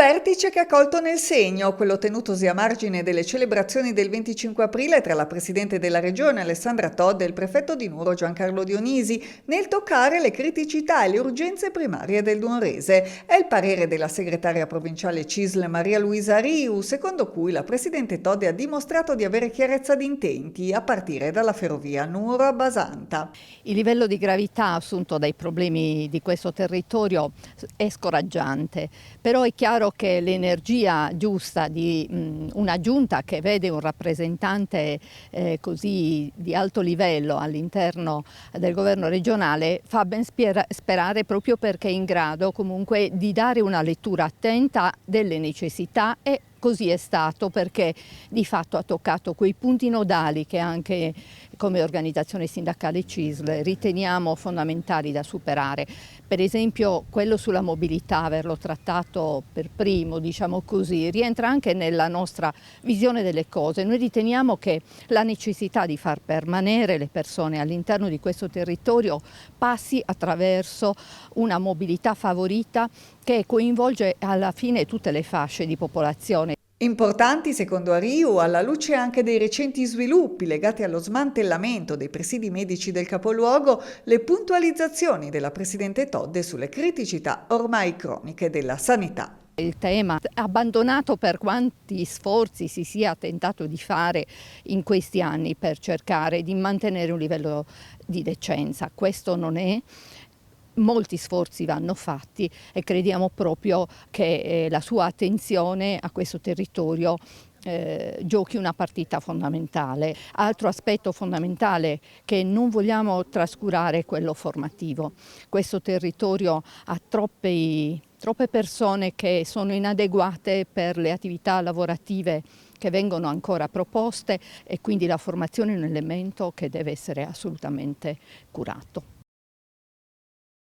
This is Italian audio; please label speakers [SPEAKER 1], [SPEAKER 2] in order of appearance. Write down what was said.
[SPEAKER 1] vertice che ha colto nel segno, quello tenutosi a margine delle celebrazioni del 25 aprile tra la Presidente della Regione Alessandra Todde e il Prefetto di Nuoro Giancarlo Dionisi, nel toccare le criticità e le urgenze primarie del nuorese. È il parere della segretaria provinciale CISL Maria Luisa Riu, secondo cui la Presidente Todde ha dimostrato di avere chiarezza di intenti, a partire dalla ferrovia Nuoro-Basanta.
[SPEAKER 2] Il livello di gravità assunto dai problemi di questo territorio è scoraggiante, però è chiaro che l'energia giusta di una giunta che vede un rappresentante così di alto livello all'interno del governo regionale fa ben sperare, proprio perché è in grado comunque di dare una lettura attenta delle necessità, e così è stato, perché di fatto ha toccato quei punti nodali che anche come organizzazione sindacale CISL riteniamo fondamentali da superare. Per esempio quello sulla mobilità, averlo trattato per primo, diciamo così, rientra anche nella nostra visione delle cose. Noi riteniamo che la necessità di far permanere le persone all'interno di questo territorio passi attraverso una mobilità favorita che coinvolge alla fine tutte le fasce di popolazione.
[SPEAKER 1] Importanti, secondo Ariu, alla luce anche dei recenti sviluppi legati allo smantellamento dei presidi medici del capoluogo, le puntualizzazioni della Presidente Todde sulle criticità ormai croniche della sanità.
[SPEAKER 2] Il tema abbandonato per quanti sforzi si sia tentato di fare in questi anni per cercare di mantenere un livello di decenza. Questo non è. Molti sforzi vanno fatti e crediamo proprio che la sua attenzione a questo territorio giochi una partita fondamentale. Altro aspetto fondamentale che non vogliamo trascurare è quello formativo. Questo territorio ha troppe persone che sono inadeguate per le attività lavorative che vengono ancora proposte, e quindi la formazione è un elemento che deve essere assolutamente curato.